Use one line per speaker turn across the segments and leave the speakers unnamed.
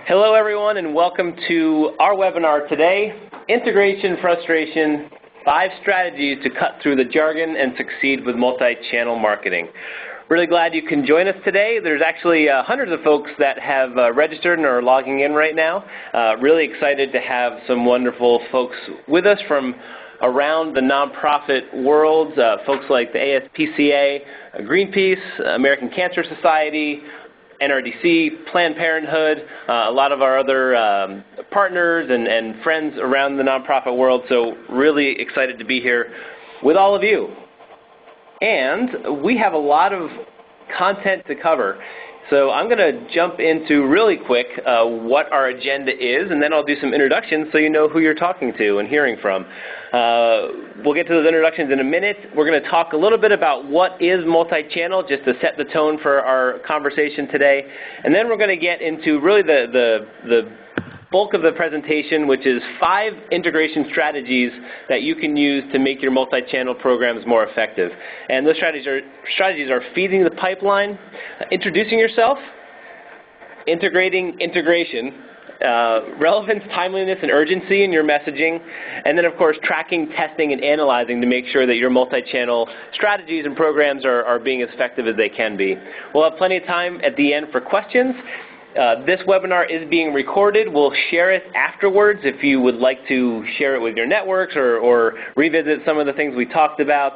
Hello everyone and welcome to our webinar today, Integration Frustration, 5 Strategies to Cut Through the Jargon and Succeed with Multi-Channel Marketing. Really glad you can join us today. There's actually hundreds of folks that have registered and are logging in right now. Really excited to have some wonderful folks with us from around the nonprofit world, folks like the ASPCA, Greenpeace, American Cancer Society, NRDC, Planned Parenthood, a lot of our other partners and friends around the nonprofit world, so really excited to be here with all of you. And we have a lot of content to cover, so I'm going to jump into really quick what our agenda is, and then I'll do some introductions so you know who you're talking to and hearing from. We'll get to those introductions in a minute. We're going to talk a little bit about what is multi-channel, just to set the tone for our conversation today. And then we're going to get into really the bulk of the presentation, which is 5 integration strategies that you can use to make your multi-channel programs more effective. And those strategies are feeding the pipeline, introducing yourself, integrating integration, relevance, timeliness, and urgency in your messaging, and then, of course, tracking, testing, and analyzing to make sure that your multi-channel strategies and programs are being as effective as they can be. We'll have plenty of time at the end for questions. This webinar is being recorded. We'll share it afterwards if you would like to share it with your networks or revisit some of the things we talked about.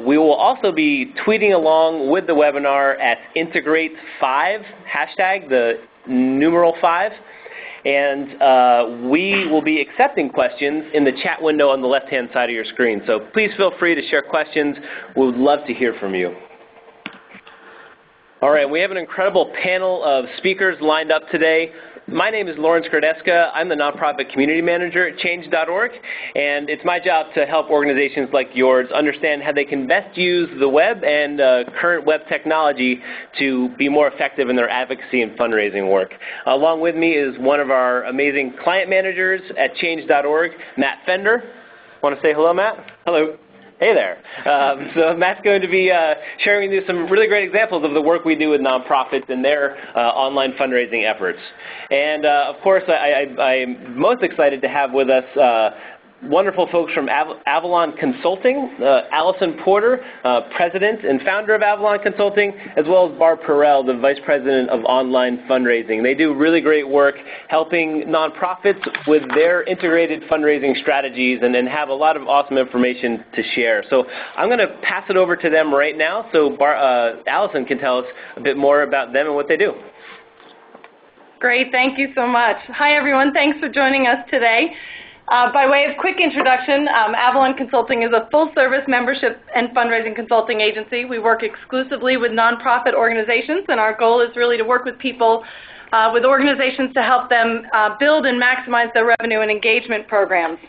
We will also be tweeting along with the webinar at Integrate5, hashtag the numeral 5. And we will be accepting questions in the chat window on the left-hand side of your screen. So please feel free to share questions. We would love to hear from you. All right, we have an incredible panel of speakers lined up today. My name is Lawrence Grodeska. I'm the Nonprofit Community Manager at Change.org, and it's my job to help organizations like yours understand how they can best use the web and current web technology to be more effective in their advocacy and fundraising work. Along with me is one of our amazing client managers at Change.org, Matt Fender. Want to say hello, Matt? Hello. Hey there. So Matt's going to be sharing with you some really great examples of the work we do with nonprofits and their online fundraising efforts. And of course, I'm most excited to have with us wonderful folks from Avalon Consulting, Allison Porter, President and founder of Avalon Consulting, as well as Barb Perel, the Vice President of Online Fundraising. They do really great work helping nonprofits with their integrated fundraising strategies and have a lot of awesome information to share. So I'm going to pass it over to them right now so Allison can tell us a bit more about them and what they do.
Great, thank you so much. Hi everyone, thanks for joining us today. By way of quick introduction, Avalon Consulting is a full-service membership and fundraising consulting agency. We work exclusively with nonprofit organizations, and our goal is really to work with people, with organizations to help them build and maximize their revenue and engagement programs.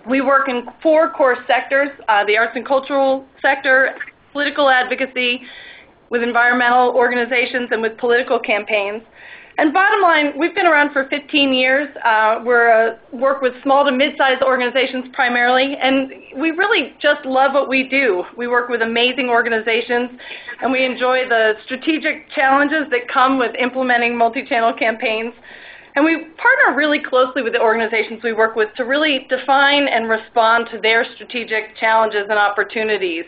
We work in 4 core sectors, the arts and cultural sector, political advocacy, with environmental organizations, and with political campaigns. And bottom line, we've been around for 15 years. We work with small to mid-sized organizations primarily, and we really just love what we do. We work with amazing organizations, and we enjoy the strategic challenges that come with implementing multi-channel campaigns. And we partner really closely with the organizations we work with to really define and respond to their strategic challenges and opportunities.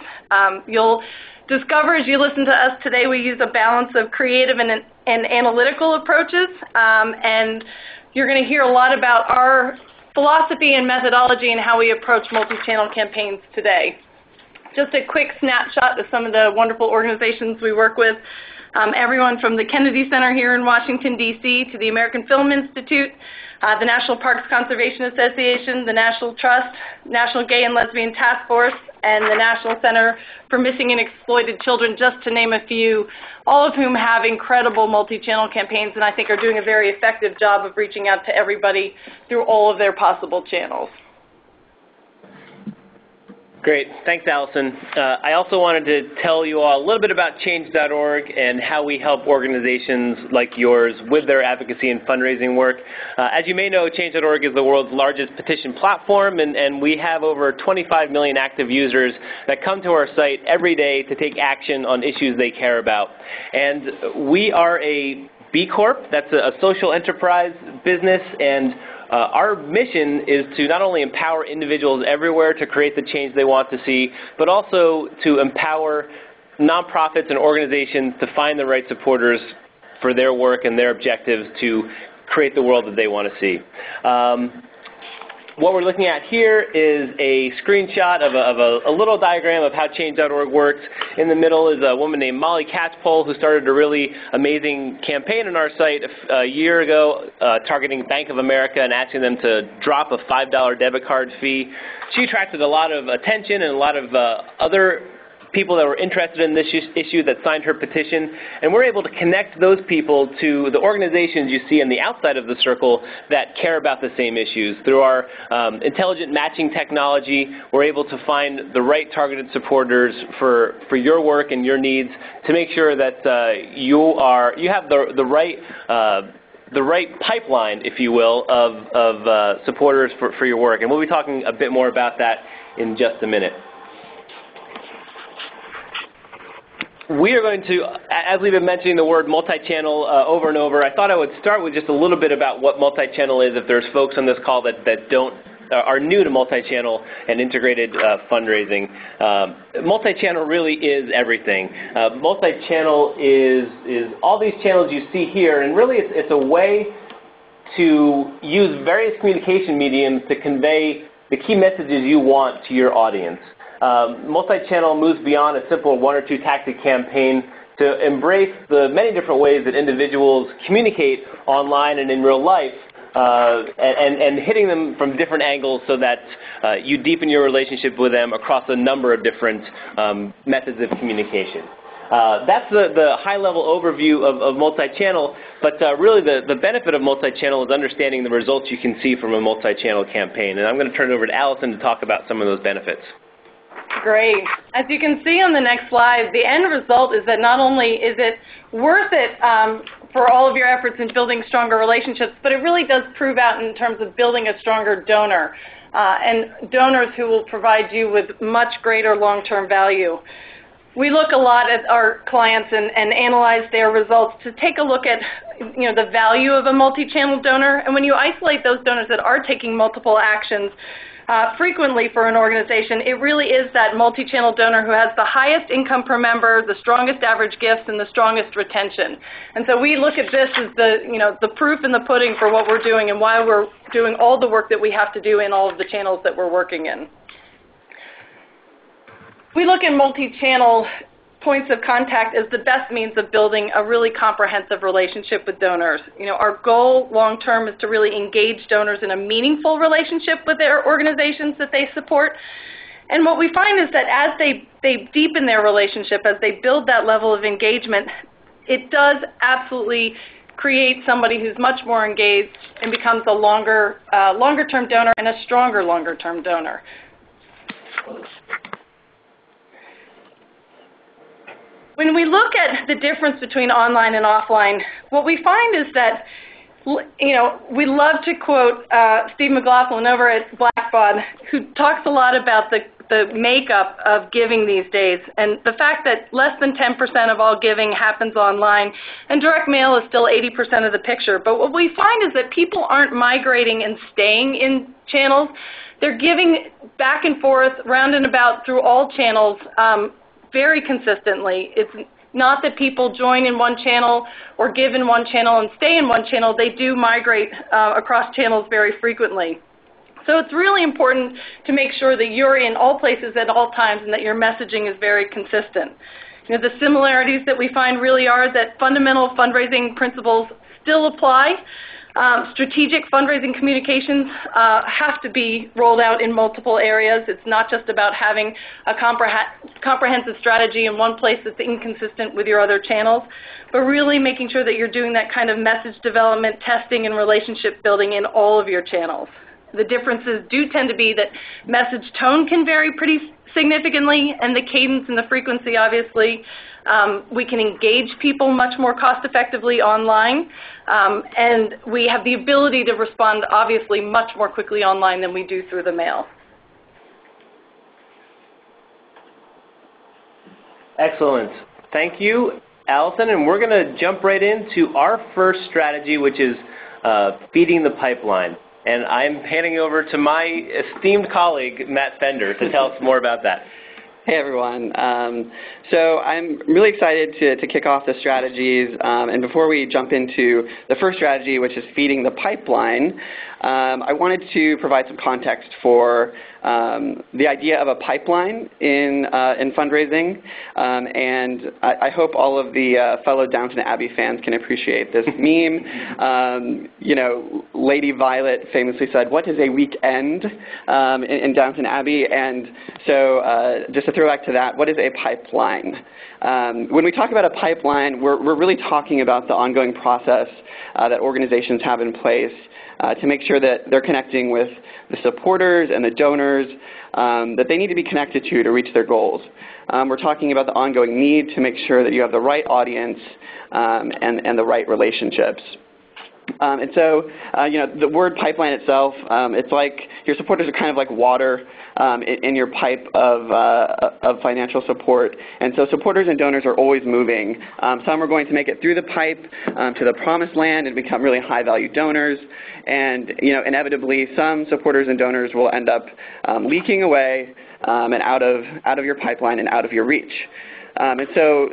You'll discover as you listen to us today, we use a balance of creative and analytical approaches, and you're going to hear a lot about our philosophy and methodology and how we approach multi-channel campaigns today. Just a quick snapshot of some of the wonderful organizations we work with. Everyone from the Kennedy Center here in Washington, D.C., to the American Film Institute, the National Parks Conservation Association, the National Trust, National Gay and Lesbian Task Force, and the National Center for Missing and Exploited Children, just to name a few, all of whom have incredible multi-channel campaigns and I think are doing a very effective job of reaching out to everybody through all of their possible channels.
Great. Thanks, Allison. I also wanted to tell you all a little bit about Change.org and how we help organizations like yours with their advocacy and fundraising work. As you may know, Change.org is the world's largest petition platform, and we have over 25 million active users that come to our site every day to take action on issues they care about. And we are a B Corp. That's a social enterprise business, and our mission is to not only empower individuals everywhere to create the change they want to see, but also to empower nonprofits and organizations to find the right supporters for their work and their objectives to create the world that they want to see. What we're looking at here is a screenshot of a little diagram of how Change.org works. In the middle is a woman named Molly Catchpole who started a really amazing campaign on our site a year ago targeting Bank of America and asking them to drop a $5 debit card fee. She attracted a lot of attention and a lot of other people that were interested in this issue that signed her petition, and we're able to connect those people to the organizations you see on the outside of the circle that care about the same issues. Through our intelligent matching technology, we're able to find the right targeted supporters for your work and your needs to make sure that you have the right pipeline, if you will, of supporters for your work. And we'll be talking a bit more about that in just a minute. We are going to, as we've been mentioning the word multi-channel over and over, I thought I would start with just a little bit about what multi-channel is if there's folks on this call that are new to multi-channel and integrated fundraising. Multi-channel really is everything. Multi-channel is all these channels you see here, and really it's a way to use various communication mediums to convey the key messages you want to your audience. Multi-channel moves beyond a simple one or two tactic campaign to embrace the many different ways that individuals communicate online and in real life, and hitting them from different angles so that you deepen your relationship with them across a number of different methods of communication. That's the high-level overview of multi-channel, but really the benefit of multi-channel is understanding the results you can see from a multi-channel campaign. And I'm going to turn it over to Allison to talk about some of those benefits.
Great. As you can see on the next slide, the end result is that not only is it worth it for all of your efforts in building stronger relationships, but it really does prove out in terms of building a stronger donor, and donors who will provide you with much greater long-term value. We look a lot at our clients and analyze their results to take a look at the value of a multi-channel donor. And when you isolate those donors that are taking multiple actions frequently for an organization, it really is that multi-channel donor who has the highest income per member, the strongest average gifts, and the strongest retention. And so we look at this as the proof in the pudding for what we're doing and why we're doing all the work that we have to do in all of the channels that we're working in. We look at multi-channel points of contact as the best means of building a really comprehensive relationship with donors. Our goal long-term is to really engage donors in a meaningful relationship with their organizations that they support. And what we find is that as they deepen their relationship, as they build that level of engagement, it does absolutely create somebody who's much more engaged and becomes a longer-term donor and a stronger longer-term donor. When we look at the difference between online and offline, what we find is that, we love to quote Steve McLaughlin over at Blackbaud, who talks a lot about the makeup of giving these days, and the fact that less than 10% of all giving happens online, and direct mail is still 80% of the picture. But what we find is that people aren't migrating and staying in channels. They're giving back and forth, round and about through all channels, very consistently. It's not that people join in one channel or give in one channel and stay in one channel. They do migrate across channels very frequently. So it's really important to make sure that you're in all places at all times and that your messaging is very consistent. The similarities that we find really are that fundamental fundraising principles still apply. Strategic fundraising communications have to be rolled out in multiple areas. It's not just about having a comprehensive strategy in one place that's inconsistent with your other channels, but really making sure that you're doing that kind of message development, testing, and relationship building in all of your channels. The differences do tend to be that message tone can vary pretty significantly, and the cadence and the frequency, obviously. We can engage people much more cost-effectively online, and we have the ability to respond, obviously, much more quickly online than we do through the mail.
Excellent. Thank you. Allison, and we're going to jump right into our first strategy, which is feeding the pipeline. And I'm handing over to my esteemed colleague, Matt Fender, to tell us more about that.
Hey, everyone. So I'm really excited to kick off the strategies. And before we jump into the first strategy, which is feeding the pipeline, I wanted to provide some context for the idea of a pipeline in fundraising. And I hope all of the fellow Downton Abbey fans can appreciate this meme. Lady Violet famously said, "What is a weekend?" in Downton Abbey. And so just to throw back to that, what is a pipeline? When we talk about a pipeline, we're really talking about the ongoing process that organizations have in place to make sure that they're connecting with the supporters and the donors that they need to be connected to reach their goals. We're talking about the ongoing need to make sure that you have the right audience and the right relationships. And so, the word pipeline itself, it's like your supporters are kind of like water in your pipe of financial support. And so supporters and donors are always moving. Some are going to make it through the pipe to the promised land and become really high-value donors. And, inevitably, some supporters and donors will end up leaking away and out of your pipeline and out of your reach. And so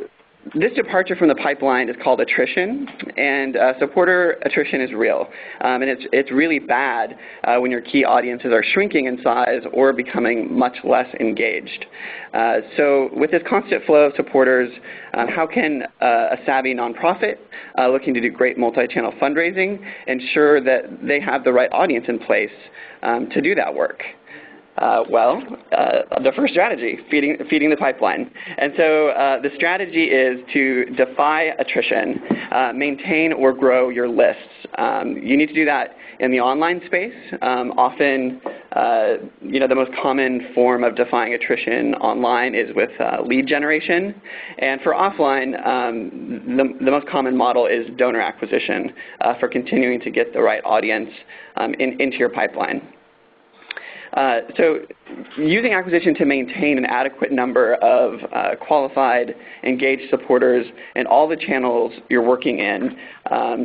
this departure from the pipeline is called attrition, and supporter attrition is real. And it's really bad when your key audiences are shrinking in size or becoming much less engaged. So with this constant flow of supporters, how can a savvy nonprofit looking to do great multi-channel fundraising ensure that they have the right audience in place to do that work? The first strategy, feeding the pipeline. And so the strategy is to defy attrition, maintain or grow your lists. You need to do that in the online space. Often, the most common form of defying attrition online is with lead generation. And for offline, the most common model is donor acquisition for continuing to get the right audience into your pipeline. So using acquisition to maintain an adequate number of qualified, engaged supporters in all the channels you're working in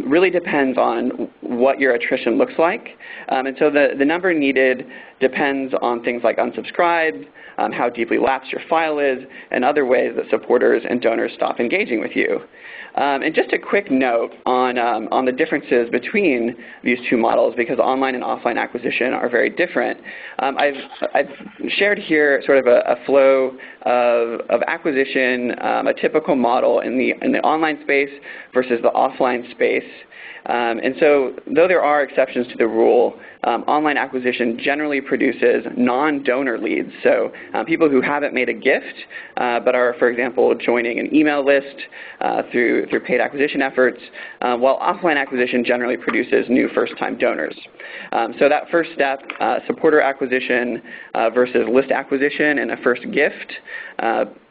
really depends on what your attrition looks like. And so the number needed depends on things like unsubscribed, how deeply lapsed your file is, and other ways that supporters and donors stop engaging with you. And just a quick note on the differences between these two models, because online and offline acquisition are very different. I've shared here sort of a flow of acquisition, a typical model in the online space versus the offline space. And so though there are exceptions to the rule, online acquisition generally produces non-donor leads, so people who haven't made a gift but are, for example, joining an email list through paid acquisition efforts, while offline acquisition generally produces new first-time donors. So that first step, supporter acquisition versus list acquisition and a first gift,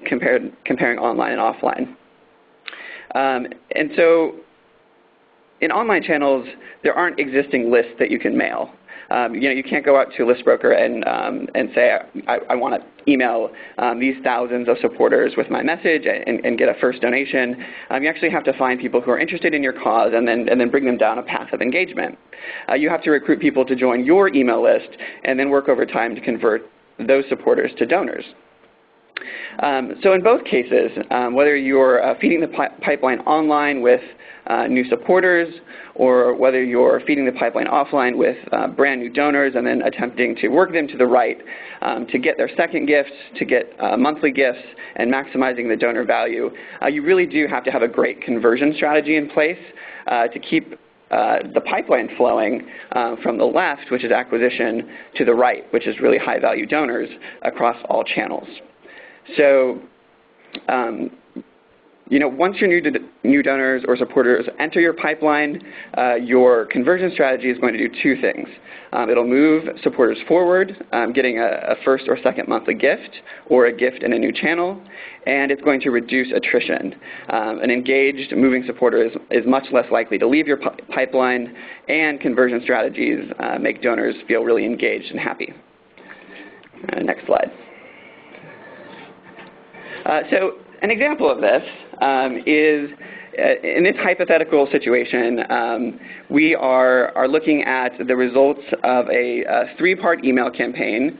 comparing online and offline. And so in online channels, there aren't existing lists that you can mail. You can't go out to a list broker and say, I want to email these thousands of supporters with my message and get a first donation. You actually have to find people who are interested in your cause and then bring them down a path of engagement. You have to recruit people to join your email list and then work over time to convert those supporters to donors. So in both cases, whether you're feeding the pipeline online with new supporters, or whether you're feeding the pipeline offline with brand new donors and then attempting to work them to the right to get their second gifts, to get monthly gifts, and maximizing the donor value, you really do have to have a great conversion strategy in place to keep the pipeline flowing from the left, which is acquisition, to the right, which is really high-value donors across all channels. So, once your new donors or supporters enter your pipeline, your conversion strategy is going to do two things. It'll move supporters forward, getting a first or second monthly gift or a gift in a new channel, and it's going to reduce attrition. An engaged, moving supporter is much less likely to leave your pipeline, and conversion strategies make donors feel really engaged and happy. Next slide. So an example of this is, in this hypothetical situation, we are looking at the results of a 3-part email campaign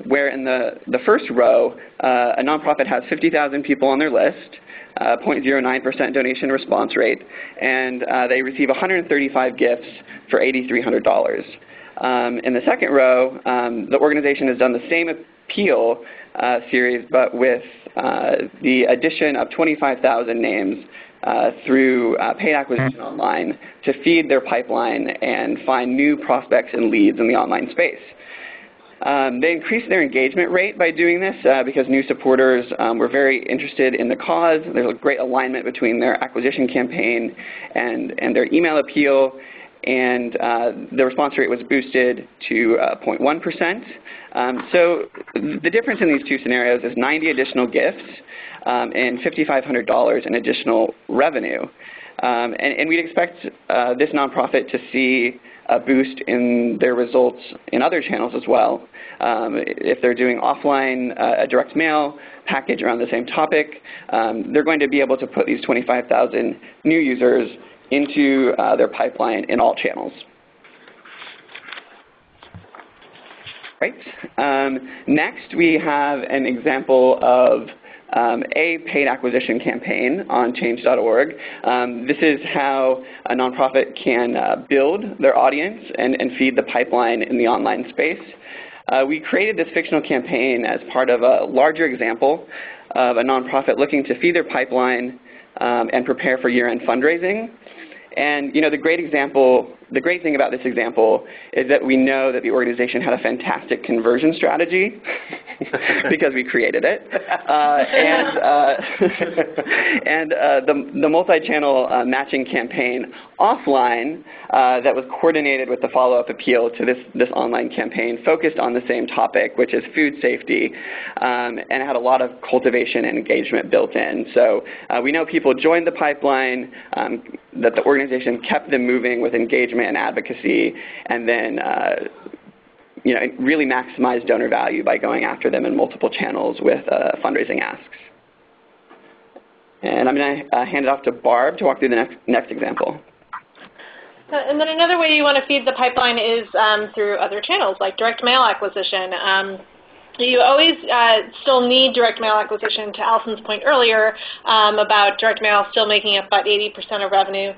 where in the first row, a nonprofit has 50,000 people on their list, 0.09% donation response rate, and they receive 135 gifts for $8,300. In the second row, the organization has done the same appeal series, but with the addition of 25,000 names through paid acquisition online to feed their pipeline and find new prospects and leads in the online space. They increased their engagement rate by doing this because new supporters were very interested in the cause. There's a great alignment between their acquisition campaign and their email appeal, and the response rate was boosted to 0.1%. So the difference in these two scenarios is 90 additional gifts and $5,500 in additional revenue. And we'd expect this nonprofit to see a boost in their results in other channels as well. If they're doing offline a direct mail package around the same topic, they're going to be able to put these 25,000 new users into their pipeline in all channels. Right. Next, we have an example of a paid acquisition campaign on change.org. This is how a nonprofit can build their audience and feed the pipeline in the online space. We created this fictional campaign as part of a larger example of a nonprofit looking to feed their pipeline and prepare for year-end fundraising. And the great thing about this example is that we know that the organization had a fantastic conversion strategy because we created it. And the multi-channel matching campaign offline that was coordinated with the follow-up appeal to this online campaign focused on the same topic, which is food safety, and it had a lot of cultivation and engagement built in. So we know people joined the pipeline, that the organization kept them moving with engagement and advocacy, and then really maximized donor value by going after them in multiple channels with fundraising asks. And I'm going to hand it off to Barb to walk through the next example.
And then another way you want to feed the pipeline is through other channels, like direct mail acquisition. You always still need direct mail acquisition, to Allison's point earlier about direct mail still making up about 80% of revenue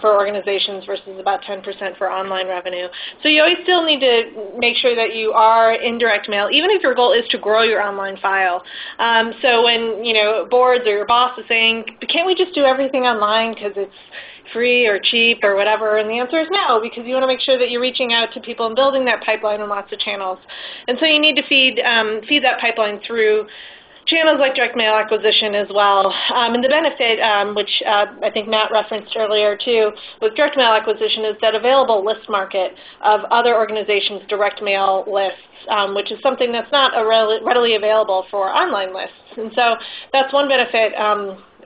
for organizations versus about 10% for online revenue. So you always still need to make sure that you are in direct mail, even if your goal is to grow your online file. So when boards or your boss is saying, can't we just do everything online because it's free or cheap or whatever, and the answer is no, because you want to make sure that you're reaching out to people and building that pipeline in lots of channels. And so you need to feed that pipeline through channels like direct mail acquisition as well. And the benefit, which I think Matt referenced earlier too, with direct mail acquisition is that available list market of other organizations' direct mail lists, which is something that's not readily available for online lists. And so that's one benefit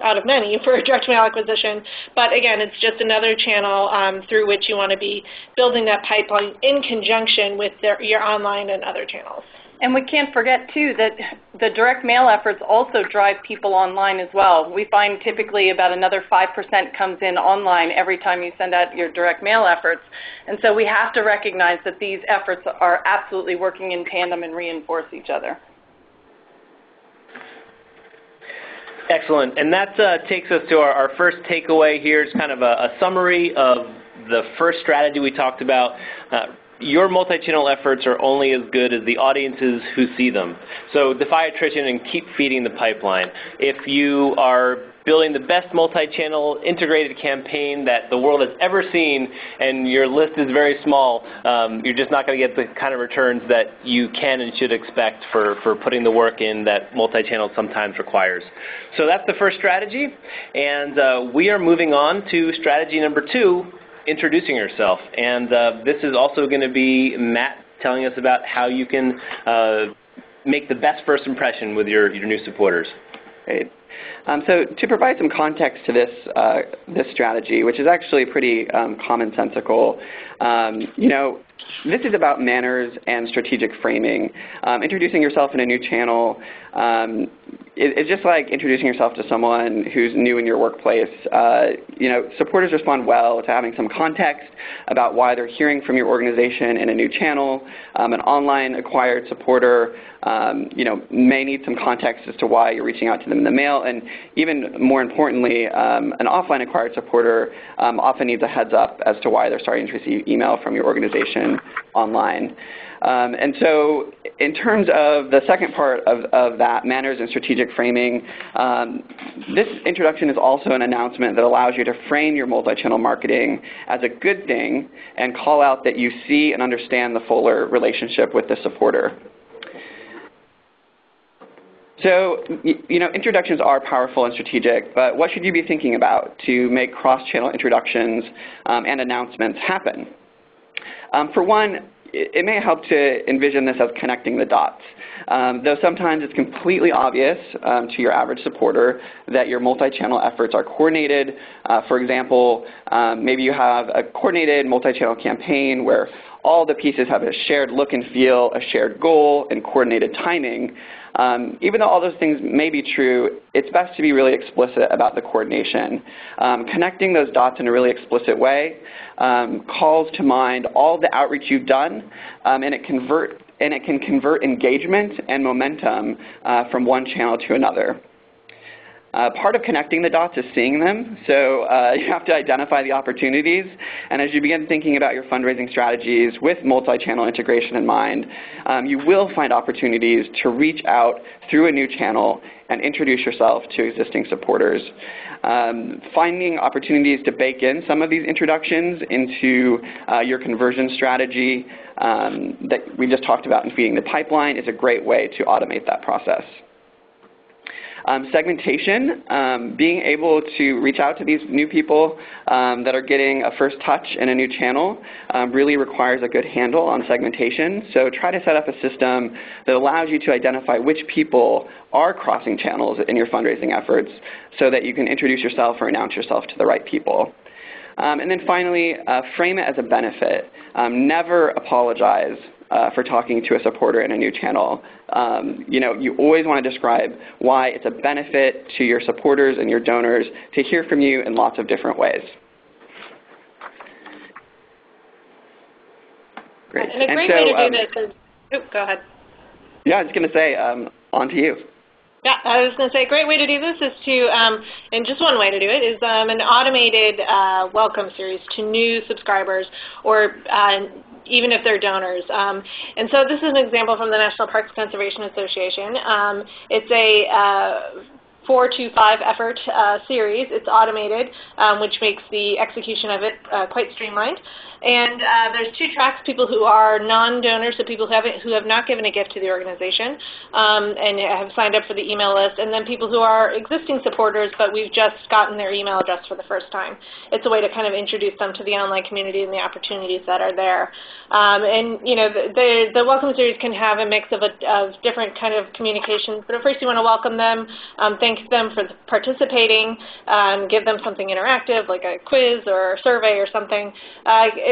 out of many for direct mail acquisition. But again, it's just another channel through which you want to be building that pipeline in conjunction with your online and other channels.
And we can't forget, too, that the direct mail efforts also drive people online as well. We find typically about another 5% comes in online every time you send out your direct mail efforts. And so we have to recognize that these efforts are absolutely working in tandem and reinforce each other.
Excellent. And that takes us to our first takeaway here. It's kind of a summary of the first strategy we talked about. Your multi-channel efforts are only as good as the audiences who see them. So defy attrition and keep feeding the pipeline. If you are building the best multi-channel integrated campaign that the world has ever seen and your list is very small, you're just not going to get the kind of returns that you can and should expect for putting the work in that multi-channel sometimes requires. So that's the first strategy. And we are moving on to strategy number 2, introducing yourself. And this is also going to be Matt telling us about how you can make the best first impression with your new supporters.
Great. So to provide some context to this strategy, which is actually pretty commonsensical, this is about manners and strategic framing. Introducing yourself in a new channel, it's just like introducing yourself to someone who's new in your workplace. Supporters respond well to having some context about why they're hearing from your organization in a new channel. An online acquired supporter, may need some context as to why you're reaching out to them in the mail. And even more importantly, an offline acquired supporter often needs a heads up as to why they're starting to receive email from your organization online. And so in terms of the second part of that, manners and strategic framing, this introduction is also an announcement that allows you to frame your multi-channel marketing as a good thing and call out that you see and understand the fuller relationship with the supporter. So, introductions are powerful and strategic, but what should you be thinking about to make cross-channel introductions and announcements happen? For one, it may help to envision this as connecting the dots. Though sometimes it's completely obvious to your average supporter that your multi-channel efforts are coordinated. For example, maybe you have a coordinated multi-channel campaign where all the pieces have a shared look and feel, a shared goal, and coordinated timing. Even though all those things may be true, it's best to be really explicit about the coordination. Connecting those dots in a really explicit way calls to mind all the outreach you've done, and it can convert engagement and momentum from one channel to another. Part of connecting the dots is seeing them, so you have to identify the opportunities, and as you begin thinking about your fundraising strategies with multi-channel integration in mind, you will find opportunities to reach out through a new channel and introduce yourself to existing supporters. Finding opportunities to bake in some of these introductions into your conversion strategy that we just talked about in feeding the pipeline is a great way to automate that process. Segmentation, being able to reach out to these new people that are getting a first touch in a new channel really requires a good handle on segmentation. So try to set up a system that allows you to identify which people are crossing channels in your fundraising efforts so that you can introduce yourself or announce yourself to the right people. And then finally, frame it as a benefit. Never apologize for talking to a supporter in a new channel. You always want to describe why it's a benefit to your supporters and your donors to hear from you in lots of different ways. Great.
And a great way to do this is, go ahead.
Yeah, I was going to say, on to you.
Yeah, I was going to say a great way to do this is to, and just one way to do it, is an automated welcome series to new subscribers or even if they're donors. And so this is an example from the National Parks Conservation Association. It's a 4 to 5 effort series. It's automated, which makes the execution of it quite streamlined. And there's 2 tracks: people who are non-donors, so people who have not given a gift to the organization and have signed up for the email list, and then people who are existing supporters, but we've just gotten their email address for the first time. It's a way to kind of introduce them to the online community and the opportunities that are there. The welcome series can have a mix of different kind of communications, but at first you want to welcome them, thank them for participating, give them something interactive like a quiz or a survey or something.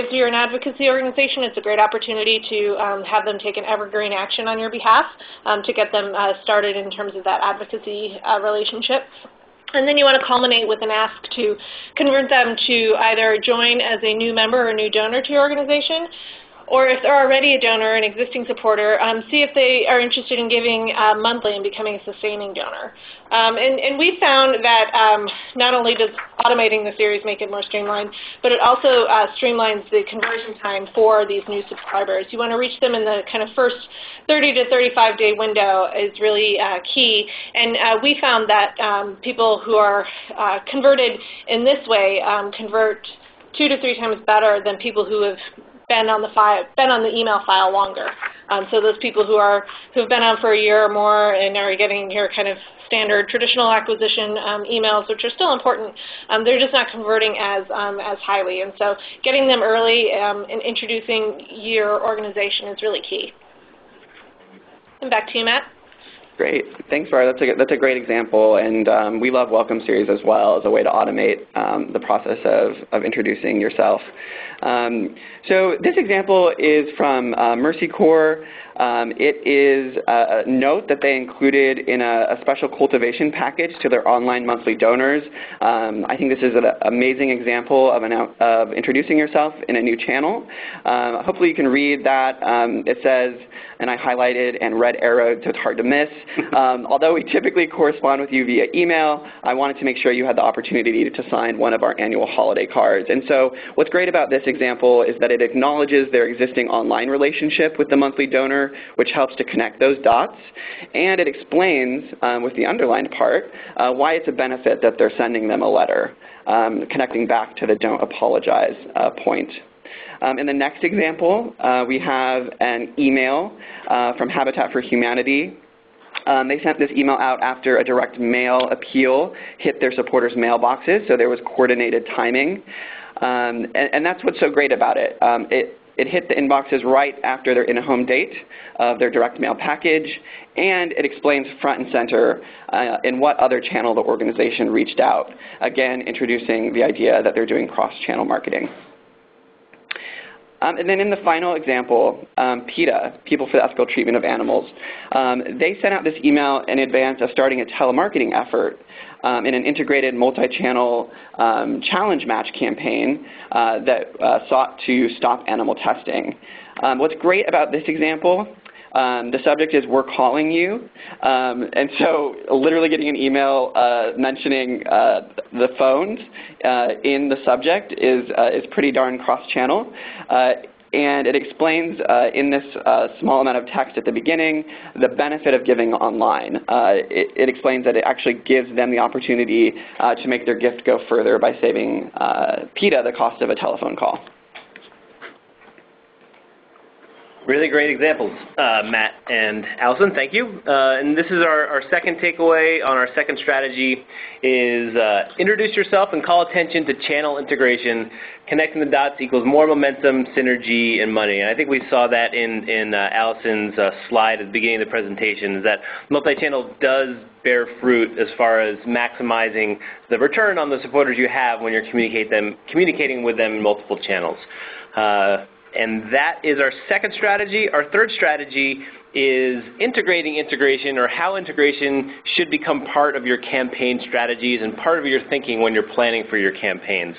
If you're an advocacy organization, it's a great opportunity to have them take an evergreen action on your behalf to get them started in terms of that advocacy relationship. And then you want to culminate with an ask to convert them to either join as a new member or new donor to your organization, or if they're already a donor, an existing supporter, see if they are interested in giving monthly and becoming a sustaining donor. And we found that not only does automating the series make it more streamlined, but it also streamlines the conversion time for these new subscribers. You want to reach them in the kind of first 30 to 35-day window is really key. And we found that people who are converted in this way convert 2 to 3 times better than people who have been on the email file longer. So those people who've been on for a year or more and are getting your kind of standard traditional acquisition emails, which are still important, they're just not converting as highly. And so getting them early and introducing your organization is really key. And back to you, Matt.
Great. Thanks, Bar. That's a great example, and we love Welcome Series as well as a way to automate the process of introducing yourself. So this example is from Mercy Corps. It is a note that they included in a special cultivation package to their online monthly donors. I think this is an amazing example of introducing yourself in a new channel. Hopefully you can read that. It says, and I highlighted and red arrowed so it's hard to miss, although we typically correspond with you via email, I wanted to make sure you had the opportunity to sign one of our annual holiday cards. And so what's great about this example is that it acknowledges their existing online relationship with the monthly donor, which helps to connect those dots, and it explains, with the underlined part, why it's a benefit that they're sending them a letter, connecting back to the don't apologize point. In the next example, we have an email from Habitat for Humanity. They sent this email out after a direct mail appeal hit their supporters' mailboxes, so there was coordinated timing. And that's what's so great about it. It hit the inboxes right after their in-home date of their direct mail package, and it explains front and center in what other channel the organization reached out, again, introducing the idea that they're doing cross-channel marketing. And then in the final example, PETA, People for the Ethical Treatment of Animals, they sent out this email in advance of starting a telemarketing effort in an integrated multi-channel challenge match campaign that sought to stop animal testing. What's great about this example, the subject is "We're calling you," and so literally getting an email mentioning the phones in the subject is pretty darn cross-channel. And it explains in this small amount of text at the beginning the benefit of giving online. It explains that it actually gives them the opportunity to make their gift go further by saving PETA the cost of a telephone call.
Really great examples, Matt and Allison, thank you. And this is our second takeaway on our second strategy is introduce yourself and call attention to channel integration. Connecting the dots equals more momentum, synergy, and money. And I think we saw that in Allison's slide at the beginning of the presentation, is that multi-channel does bear fruit as far as maximizing the return on the supporters you have when you're communicating with them in multiple channels. And that is our second strategy. Our third strategy is integrating integration, or how integration should become part of your campaign strategies and part of your thinking when you're planning for your campaigns.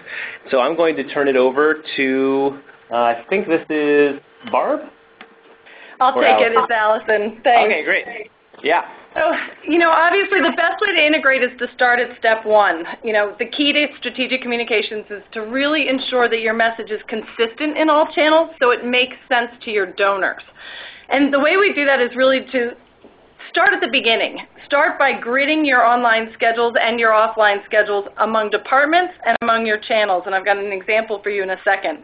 So I'm going to turn it over to, I think this is Barb?
I'll take it. It's Allison. Thanks.
Okay, great. Yeah.
So, obviously the best way to integrate is to start at step one. The key to strategic communications is to really ensure that your message is consistent in all channels so it makes sense to your donors. And the way we do that is really to start at the beginning. Start by gridding your online schedules and your offline schedules among departments and among your channels, and I've got an example for you in a second.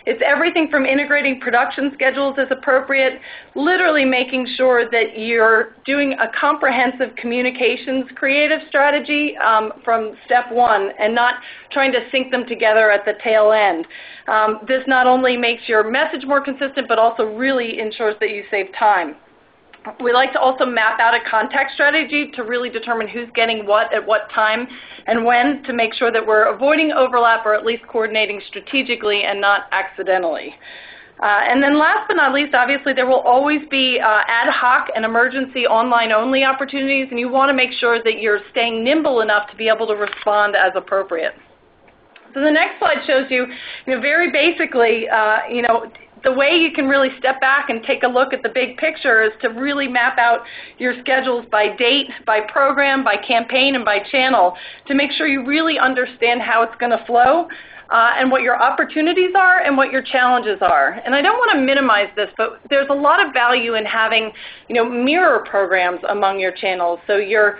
It's everything from integrating production schedules as appropriate, literally making sure that you're doing a comprehensive communications creative strategy from step one and not trying to sync them together at the tail end. This not only makes your message more consistent, but also really ensures that you save time. We like to also map out a contact strategy to really determine who's getting what at what time and when, to make sure that we're avoiding overlap or at least coordinating strategically and not accidentally. And then last but not least, obviously there will always be ad hoc and emergency online-only opportunities, and you want to make sure that you're staying nimble enough to be able to respond as appropriate. So the next slide shows you, very basically, the way you can really step back and take a look at the big picture is to really map out your schedules by date, by program, by campaign, and by channel to make sure you really understand how it's going to flow and what your opportunities are and what your challenges are. And I don't want to minimize this, but there's a lot of value in having, mirror programs among your channels. So your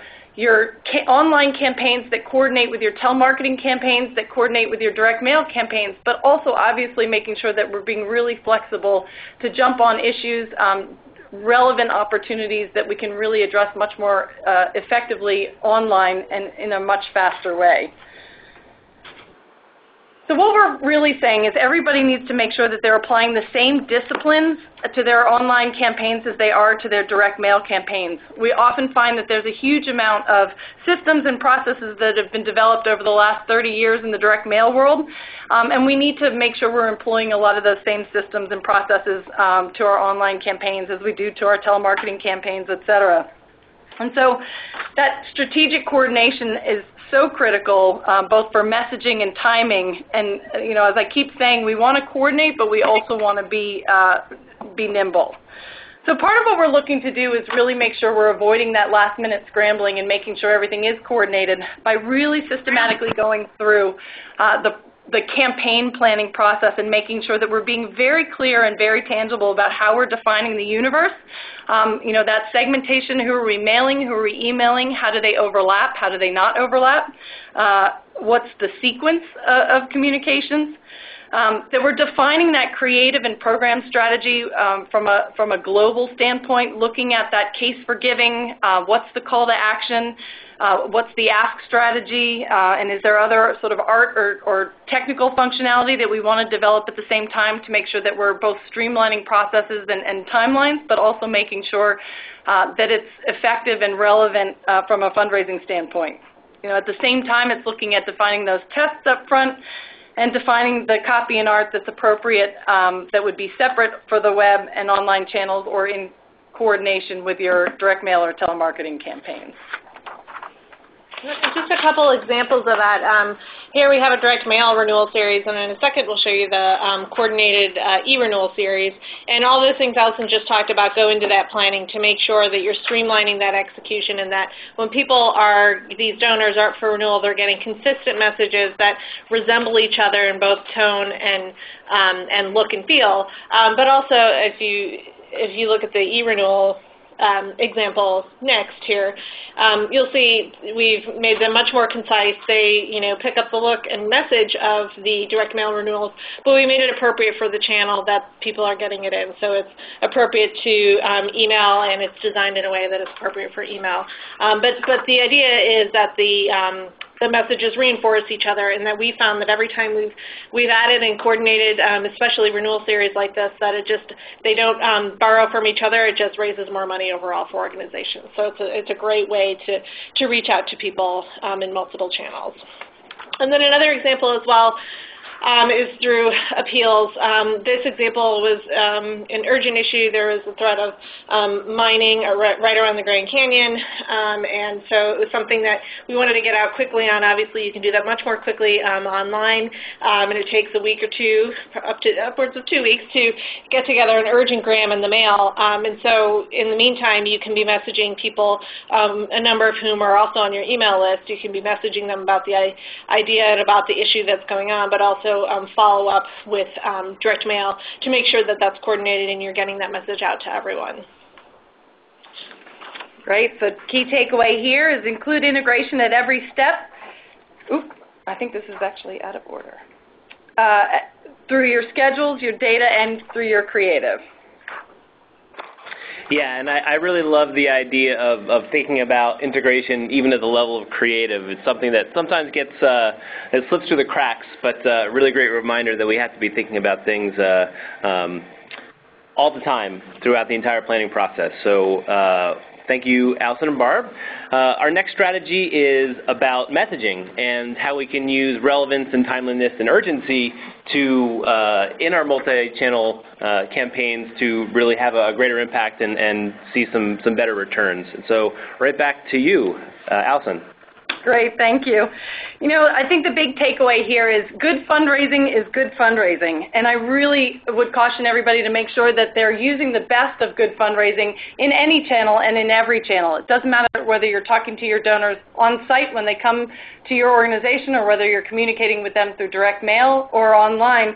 online campaigns that coordinate with your telemarketing campaigns, that coordinate with your direct mail campaigns, but also obviously making sure that we're being really flexible to jump on issues, relevant opportunities that we can really address much more effectively online and in a much faster way. So what we're really saying is everybody needs to make sure that they're applying the same disciplines to their online campaigns as they are to their direct mail campaigns. We often find that there's a huge amount of systems and processes that have been developed over the last 30 years in the direct mail world, and we need to make sure we're employing a lot of those same systems and processes to our online campaigns as we do to our telemarketing campaigns, et cetera. And so that strategic coordination is so critical, both for messaging and timing. And as I keep saying, we want to coordinate, but we also want to be nimble. So part of what we're looking to do is really make sure we're avoiding that last-minute scrambling and making sure everything is coordinated by really systematically going through the campaign planning process and making sure that we're being very clear and very tangible about how we're defining the universe. That segmentation, who are we mailing, who are we emailing, how do they overlap, how do they not overlap, what's the sequence of communications. That we're defining that creative and program strategy from a global standpoint, looking at that case for giving, what's the call to action, what's the ask strategy, and is there other sort of art or technical functionality that we want to develop at the same time to make sure that we're both streamlining processes and timelines, but also making sure that it's effective and relevant from a fundraising standpoint. At the same time, it's looking at defining those tests up front and defining the copy and art that's appropriate that would be separate for the web and online channels or in coordination with your direct mail or telemarketing campaigns.
Just a couple examples of that. Here we have a direct mail renewal series, and in a second we'll show you the coordinated e-renewal series. And all those things Allison just talked about go into that planning to make sure that you're streamlining that execution and that when these donors are up for renewal, they're getting consistent messages that resemble each other in both tone and look and feel. But also, if you look at the e-renewal example next here, you'll see we've made them much more concise. They pick up the look and message of the direct mail renewals, but we made it appropriate for the channel that people are getting it in. So it's appropriate to email, and it's designed in a way that is appropriate for email. But the idea is that the messages reinforce each other, and that we found that every time we've added and coordinated, especially renewal series like this, that they don't borrow from each other. It just raises more money overall for organizations. So it's a great way to reach out to people in multiple channels. And then another example as well is through appeals. This example was an urgent issue. There was a threat of mining right around the Grand Canyon, and so it was something that we wanted to get out quickly on. Obviously, you can do that much more quickly online, and it takes a week or two, upwards of 2 weeks, to get together an urgent gram in the mail. And so in the meantime, you can be messaging people, a number of whom are also on your email list. You can be messaging them about the idea and about the issue that's going on, but also follow up with direct mail to make sure that that's coordinated and you're getting that message out to everyone.
Great. So key takeaway here is include integration at every step. Oops, I think this is actually out of order. Through your schedules, your data, and through your creative.
Yeah, and I really love the idea of thinking about integration even at the level of creative. It's something that sometimes it slips through the cracks, but a really great reminder that we have to be thinking about things all the time throughout the entire planning process. So thank you, Allison and Barb. Our next strategy is about messaging and how we can use relevance and timeliness and urgency to, in our multi-channel campaigns, to really have a greater impact and see some better returns. So right back to you, Allison.
Great, thank you. I think the big takeaway here is good fundraising is good fundraising, and I really would caution everybody to make sure that they're using the best of good fundraising in any channel and in every channel. It doesn't matter whether you're talking to your donors on site when they come to your organization or whether you're communicating with them through direct mail or online.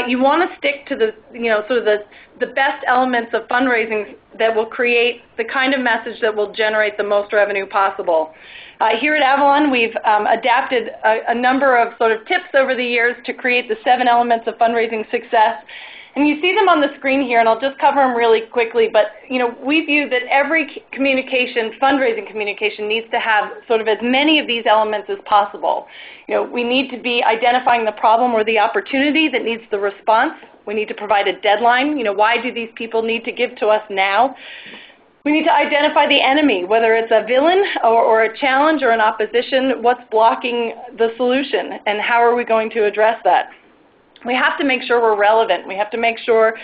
You want to stick to the best elements of fundraising that will create the kind of message that will generate the most revenue possible. Here at Avalon, we've adapted a number of sort of tips over the years to create the 7 elements of fundraising success. And you see them on the screen here, and I'll just cover them really quickly. But we view that every communication, fundraising communication, needs to have sort of as many of these elements as possible. We need to be identifying the problem or the opportunity that needs the response. We need to provide a deadline. Why do these people need to give to us now? We need to identify the enemy, whether it's a villain or a challenge or an opposition. What's blocking the solution, and how are we going to address that? We have to make sure we're relevant. We have to make sure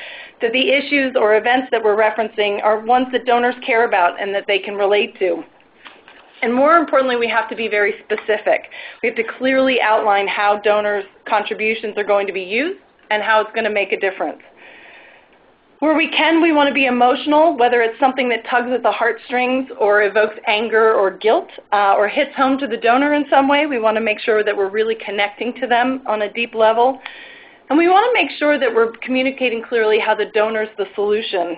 that the issues or events that we're referencing are ones that donors care about and that they can relate to. And more importantly, we have to be very specific. We have to clearly outline how donors' contributions are going to be used and how it's going to make a difference. Where we can, we want to be emotional, whether it's something that tugs at the heartstrings or evokes anger or guilt or hits home to the donor in some way. We want to make sure that we're really connecting to them on a deep level. And we want to make sure that we're communicating clearly how the donor's the solution,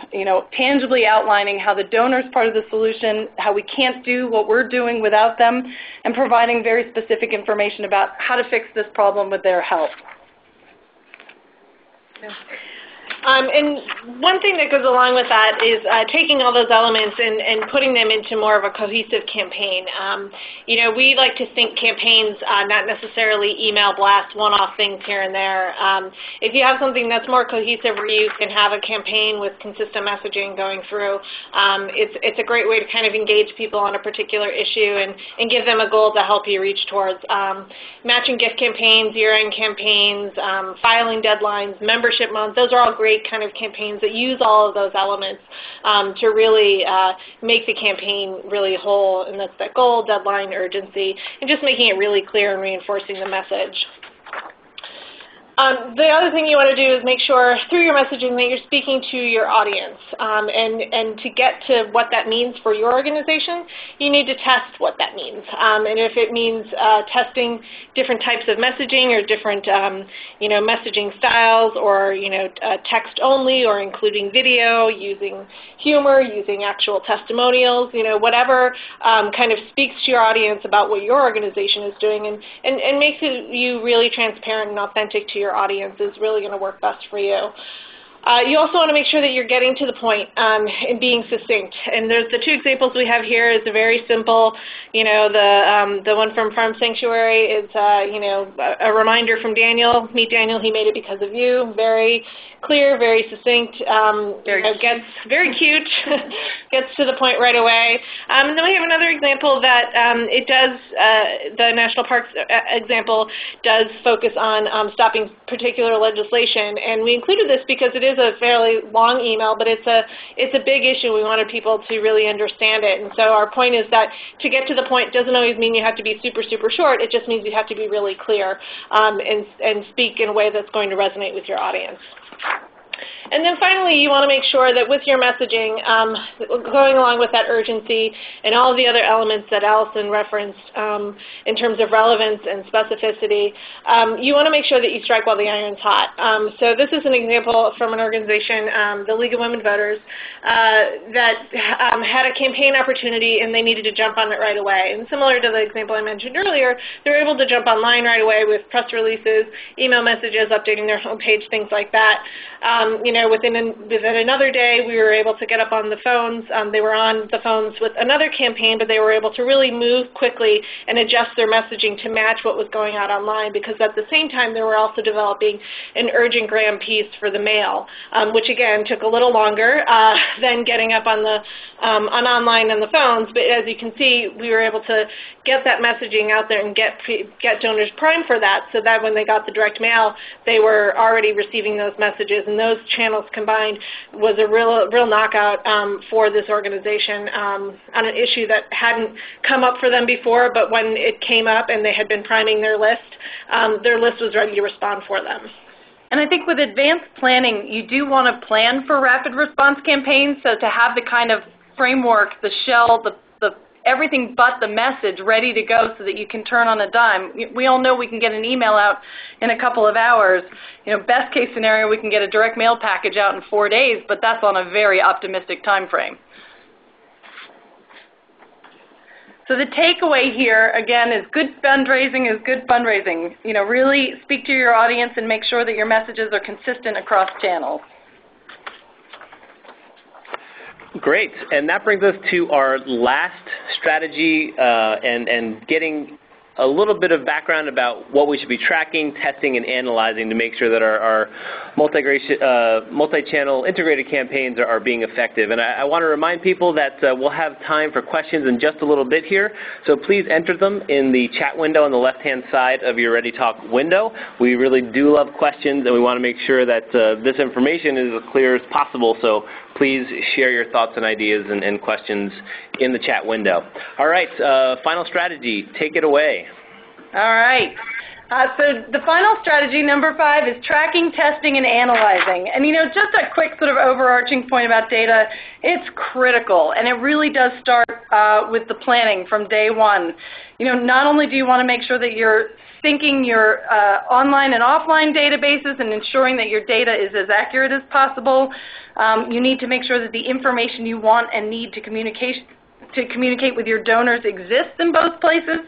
tangibly outlining how the donor's part of the solution, how we can't do what we're doing without them, and providing very specific information about how to fix this problem with their help.
And one thing that goes along with that is taking all those elements and putting them into more of a cohesive campaign. We like to think campaigns, not necessarily email blast, one-off things here and there. If you have something that's more cohesive where you can have a campaign with consistent messaging going through, it's a great way to kind of engage people on a particular issue and give them a goal to help you reach towards. Matching gift campaigns, year-end campaigns, filing deadlines, membership months, those are all great kind of campaigns that use all of those elements to really make the campaign really whole, and that's that goal, deadline, urgency, and just making it really clear and reinforcing the message. The other thing you want to do is make sure through your messaging that you're speaking to your audience. And to get to what that means for your organization, you need to test what that means. And if it means testing different types of messaging or different messaging styles, or text only, or including video, using humor, using actual testimonials, whatever kind of speaks to your audience about what your organization is doing and makes you really transparent and authentic to your audience is really going to work best for you. You also want to make sure that you're getting to the point and being succinct. And there's the two examples we have here is a very simple, the one from Farm Sanctuary is, a reminder from Daniel. Meet Daniel, he made it because of you. Very clear, very succinct, gets very cute, gets to the point right away. And then we have another example that it does, the National Parks example does focus on stopping particular legislation. And we included this because it is a fairly long email, but it's a big issue. We wanted people to really understand it. And so our point is that to get to the point doesn't always mean you have to be super, super short. It just means you have to be really clear and speak in a way that's going to resonate with your audience. And then finally, you want to make sure that with your messaging, going along with that urgency and all of the other elements that Allison referenced in terms of relevance and specificity, you want to make sure that you strike while the iron's hot. So this is an example from an organization, the League of Women Voters, that had a campaign opportunity and they needed to jump on it right away. And similar to the example I mentioned earlier, they were able to jump online right away with press releases, email messages, updating their homepage, things like that. Within another day, we were able to get up on the phones. They were on the phones with another campaign, but they were able to really move quickly and adjust their messaging to match what was going out online, because at the same time, they were also developing an urgent gram piece for the mail, which again took a little longer than getting up on the online and the phones. But as you can see, we were able to get that messaging out there and get donors primed for that, so that when they got the direct mail, they were already receiving those messages, and those channels combined was a real knockout for this organization on an issue that hadn't come up for them before, but when it came up and they had been priming their list was ready to respond for them.
And I think with advanced planning, you do want to plan for rapid response campaigns, so to have the kind of framework, the shell, the everything but the message ready to go so that you can turn on a dime. We all know we can get an email out in a couple of hours. Best case scenario, we can get a direct mail package out in 4 days, but that's on a very optimistic time frame. So the takeaway here, again, is good fundraising is good fundraising. Really speak to your audience and make sure that your messages are consistent across channels.
Great, and that brings us to our last strategy and getting a little bit of background about what we should be tracking, testing, and analyzing to make sure that our multi-channel integrated campaigns are being effective. And I want to remind people that we'll have time for questions in just a little bit here, so please enter them in the chat window on the left-hand side of your ReadyTalk window. We really do love questions, and we want to make sure that this information is as clear as possible, so please share your thoughts and ideas and questions in the chat window. All right, final strategy, take it away.
All right. So the final strategy, number 5, is tracking, testing, and analyzing. And just a quick sort of overarching point about data, it's critical, and it really does start with the planning from day one. Not only do you want to make sure that you're syncing your online and offline databases and ensuring that your data is as accurate as possible, you need to make sure that the information you want and need to communicate with your donors exists in both places.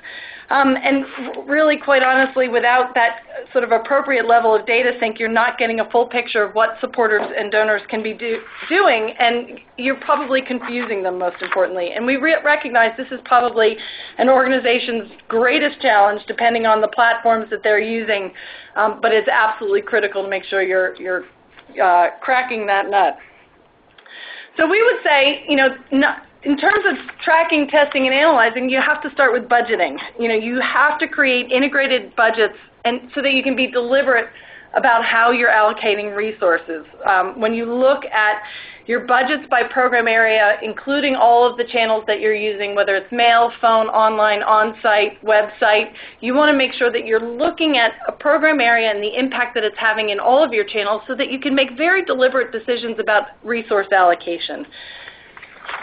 And really, quite honestly, without that sort of appropriate level of data sync, you're not getting a full picture of what supporters and donors can be doing, and you're probably confusing them, most importantly. And we recognize this is probably an organization's greatest challenge, depending on the platforms that they're using, but it's absolutely critical to make sure you're cracking that nut. So we would say, in terms of tracking, testing, and analyzing, you have to start with budgeting. You have to create integrated budgets and so that you can be deliberate about how you're allocating resources. When you look at your budgets by program area, including all of the channels that you're using, whether it's mail, phone, online, on-site, website, you want to make sure that you're looking at a program area and the impact that it's having in all of your channels so that you can make very deliberate decisions about resource allocation.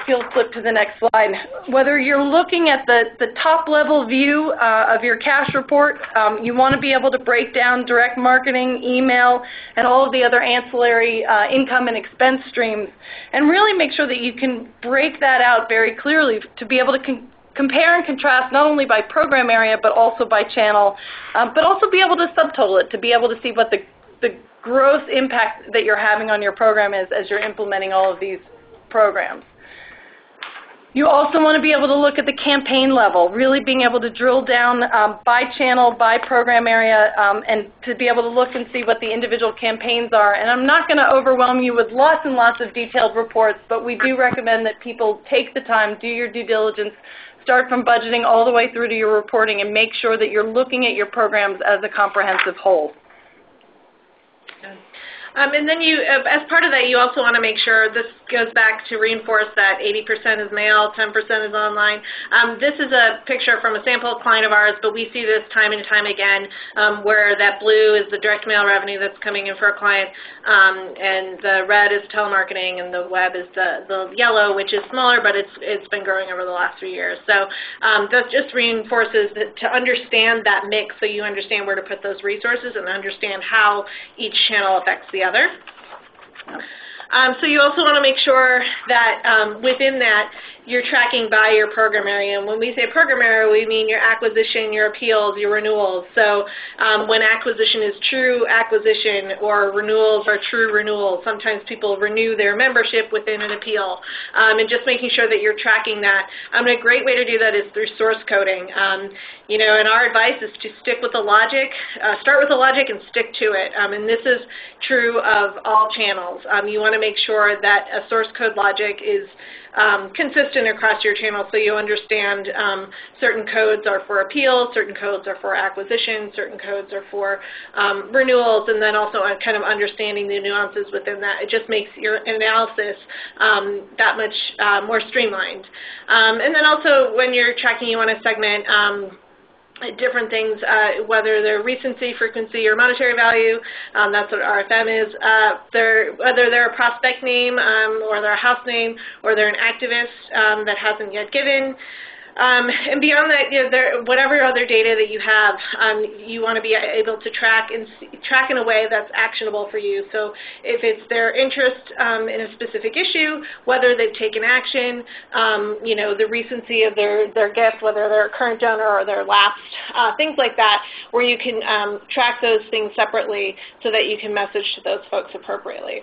If you'll flip to the next slide. Whether you're looking at the top-level view of your cash report, you want to be able to break down direct marketing, email, and all of the other ancillary income and expense streams, and really make sure that you can break that out very clearly to be able to compare and contrast not only by program area but also by channel, but also be able to subtotal it to be able to see what the gross impact that you're having on your program is as you're implementing all of these programs. You also want to be able to look at the campaign level, really being able to drill down by channel, by program area, and to be able to look and see what the individual campaigns are. And I'm not going to overwhelm you with lots and lots of detailed reports, but we do recommend that people take the time, do your due diligence, start from budgeting all the way through to your reporting, and make sure that you're looking at your programs as a comprehensive whole.
And then as part of that, you also want to make sure, this goes back to reinforce that 80% is mail, 10% is online. This is a picture from a sample client of ours, but we see this time and time again, where that blue is the direct mail revenue that's coming in for a client, and the red is telemarketing, and the web is the yellow, which is smaller, but it's been growing over the last few years. So that just reinforces to understand that mix so you understand where to put those resources and understand how each channel affects the other. So you also want to make sure that within that you're tracking by your program area. And when we say program area, we mean your acquisition, your appeals, your renewals. So when acquisition is true acquisition or renewals are true renewals, sometimes people renew their membership within an appeal. And just making sure that you're tracking that. A great way to do that is through source coding. And our advice is to stick with the logic, start with the logic and stick to it. And this is true of all channels. You want to make sure that a source code logic is consistent across your channel so you understand certain codes are for appeals, certain codes are for acquisition, certain codes are for renewals, and then also kind of understanding the nuances within that. It just makes your analysis that much more streamlined. And then also when you're tracking, you want to segment different things, whether they're recency, frequency, or monetary value. That's what RFM is. Whether they're a prospect name or they're a house name or they're an activist that hasn't yet given. And beyond that, whatever other data that you have, you want to be able to track in a way that's actionable for you. So if it's their interest in a specific issue, whether they've taken action, the recency of their gift, whether they're a current donor or they're lapsed, things like that, where you can track those things separately so that you can message to those folks appropriately.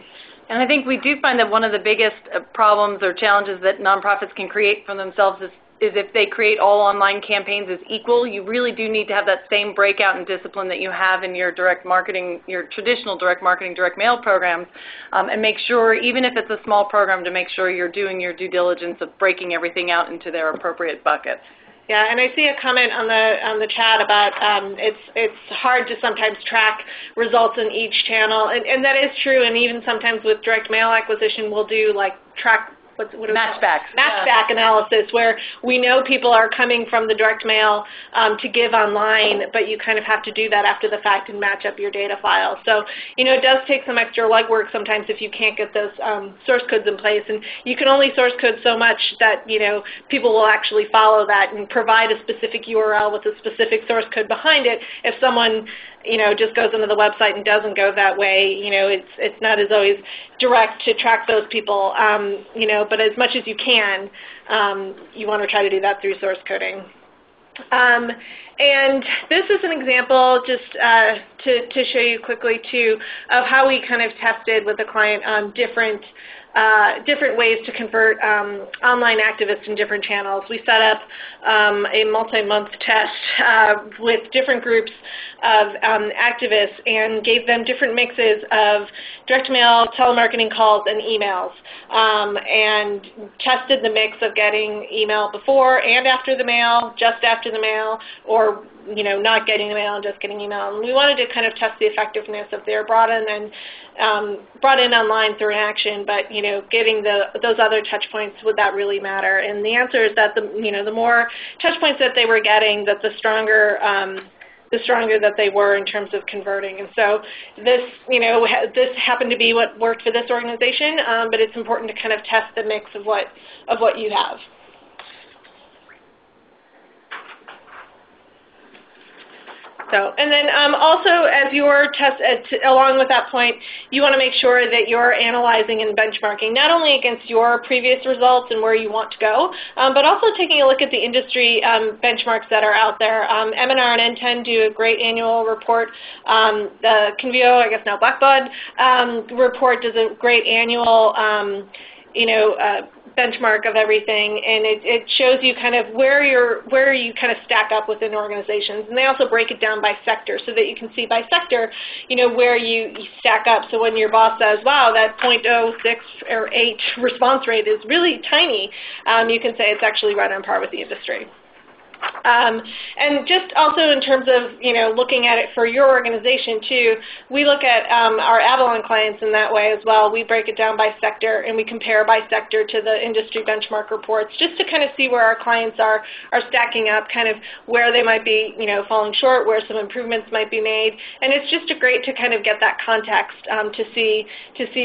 And I think we do find that one of the biggest problems or challenges that nonprofits can create for themselves is if they create all online campaigns as equal. You really do need to have that same breakout and discipline that you have in your direct marketing, your traditional direct marketing, direct mail programs, and make sure, even if it's a small program, to make sure you're doing your due diligence of breaking everything out into their appropriate buckets.
Yeah, and I see a comment on the chat about it's hard to sometimes track results in each channel, and that is true. And even sometimes with direct mail acquisition, we'll do like track. Matchback analysis, where we know people are coming from the direct mail to give online, but you kind of have to do that after the fact and match up your data files. So, it does take some extra legwork sometimes if you can't get those source codes in place. And you can only source code so much that, people will actually follow that and provide a specific URL with a specific source code behind it. If someone just goes into the website and doesn't go that way, it's not as always direct to track those people, but as much as you can, you want to try to do that through source coding. And this is an example, just to show you quickly, too, of how we kind of tested with the client on different ways to convert online activists in different channels. We set up a multi-month test with different groups of activists and gave them different mixes of direct mail, telemarketing calls, and emails, and tested the mix of getting email before and after the mail, just after the mail, or not getting the mail and just getting email. And we wanted to kind of test the effectiveness if they're brought in online through an action, but getting those other touch points, would that really matter? And the answer is that the more touch points that they were getting, that the stronger that they were in terms of converting. And so this happened to be what worked for this organization, but it's important to kind of test the mix of what you have. So, and then also, as your test, along with that point, you want to make sure that you're analyzing and benchmarking not only against your previous results and where you want to go, but also taking a look at the industry benchmarks that are out there. M&R and N10 do a great annual report. The Convio, I guess now Blackbud, report does a great annual benchmark of everything, and it shows you kind of where you kind of stack up within organizations. And they also break it down by sector so that you can see by sector, where you stack up. So when your boss says, wow, that 0.06 or 8 response rate is really tiny, you can say it's actually right on par with the industry. And just also in terms of, looking at it for your organization too, we look at our Avalon clients in that way as well. We break it down by sector and we compare by sector to the industry benchmark reports just to kind of see where our clients are stacking up, kind of where they might be, falling short, where some improvements might be made. And it's just great to kind of get that context to see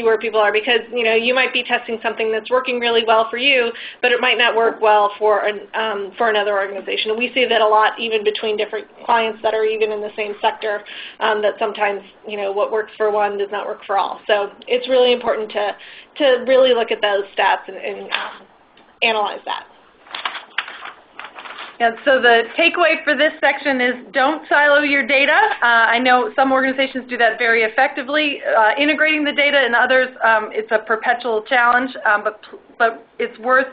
where people are, because, you might be testing something that's working really well for you, but it might not work well for another organization. And we see that a lot even between different clients that are even in the same sector, that sometimes, what works for one does not work for all. So it's really important to really look at those stats and analyze that.
Yeah, so the takeaway for this section is don't silo your data. I know some organizations do that very effectively. Integrating the data and others, it's a perpetual challenge, but it's worth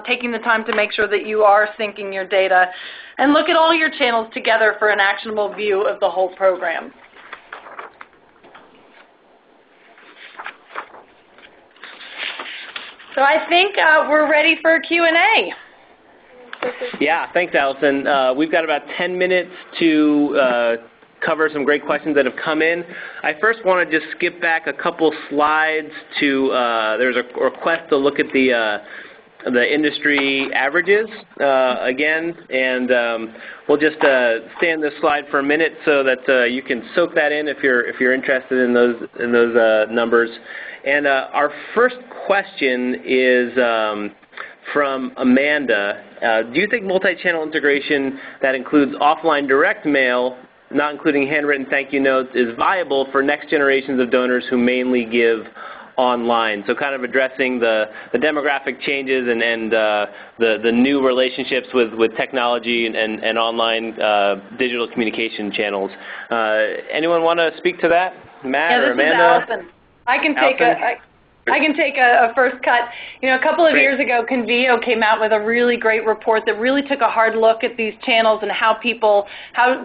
taking the time to make sure that you are syncing your data and look at all your channels together for an actionable view of the whole program. So I think we're ready for Q&A.
Yeah, thanks, Allison. We've got about 10 minutes to cover some great questions that have come in. I first want to just skip back a couple slides to, there's a request to look at the industry averages again, and we'll just stay on this slide for a minute so that you can soak that in if you're interested in those numbers. And our first question is from Amanda. Do you think multi-channel integration that includes offline direct mail, not including handwritten thank you notes, is viable for next generations of donors who mainly give online? So kind of addressing the demographic changes and the new relationships with technology and online digital communication channels. Anyone want to speak to that? Matt or Amanda?
Yeah, this is Allison. I can take a first cut. You know, a couple of years ago, Convio came out with a really great report that really took a hard look at these channels and how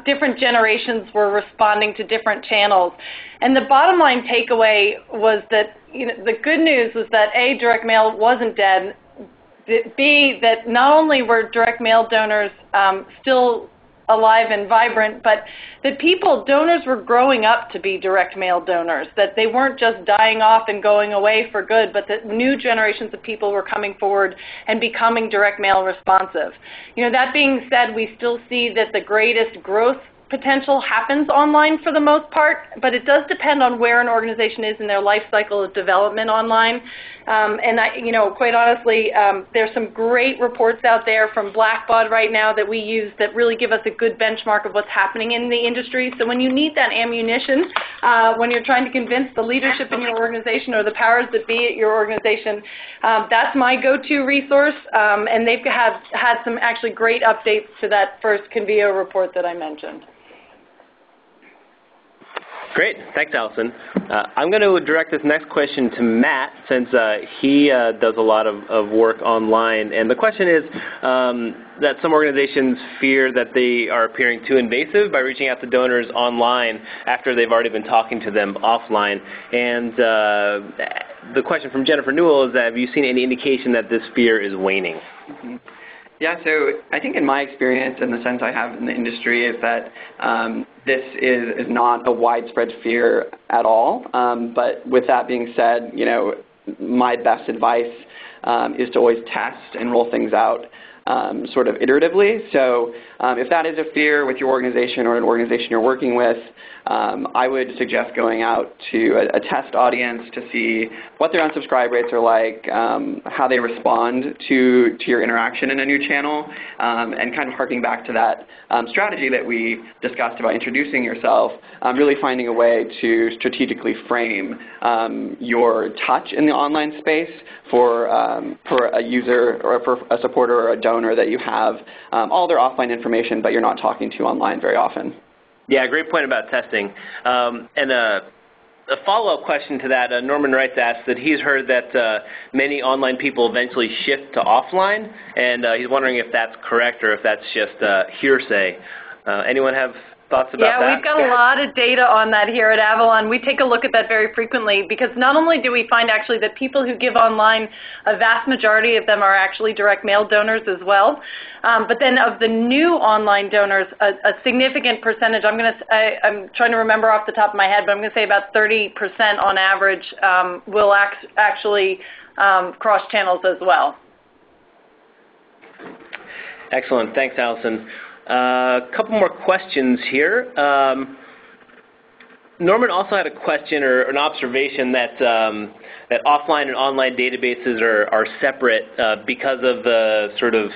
different generations were responding to different channels. And the bottom line takeaway was that, you know, the good news was that A, direct mail wasn't dead. B, that not only were direct mail donors still alive and vibrant, but that donors were growing up to be direct mail donors, that they weren't just dying off and going away for good, but that new generations of people were coming forward and becoming direct mail responsive. You know, that being said, we still see that the greatest growth potential happens online for the most part, but it does depend on where an organization is in their life cycle of development online. Quite honestly, there's some great reports out there from Blackbaud right now that we use that really give us a good benchmark of what's happening in the industry. So when you need that ammunition, when you're trying to convince the leadership in your organization or the powers that be at your organization, that's my go-to resource, and they've had some actually great updates to that first Convio report that I mentioned.
Great. Thanks, Allison. I'm going to direct this next question to Matt, since he does a lot of work online. And the question is that some organizations fear that they are appearing too invasive by reaching out to donors online after they've already been talking to them offline. And the question from Jennifer Renewal is that, have you seen any indication that this fear is waning?
Mm-hmm. Yeah, so I think in my experience and the sense I have in the industry is that this is not a widespread fear at all. But with that being said, you know, my best advice is to always test and roll things out sort of iteratively. So if that is a fear with your organization or an organization you're working with, I would suggest going out to a test audience to see what their unsubscribe rates are like, how they respond to your interaction in a new channel, and kind of harking back to that strategy that we discussed about introducing yourself, really finding a way to strategically frame your touch in the online space for a user or for a supporter or a donor that you have all their offline information but you're not talking to online very often.
Yeah, great point about testing. And a follow-up question to that, Norman Wright asked that he's heard that many online people eventually shift to offline, and he's wondering if that's correct or if that's just hearsay. Anyone have thoughts about that?
Yeah, we've got a lot of data on that here at Avalon. We take a look at that very frequently because not only do we find actually that people who give online, a vast majority of them are actually direct mail donors as well, but then of the new online donors, a significant percentage, I'm trying to remember off the top of my head, but I'm going to say about 30% on average will actually cross channels as well.
Excellent. Thanks, Allison. A couple more questions here. Norman also had a question or an observation that that offline and online databases are separate because of the sort of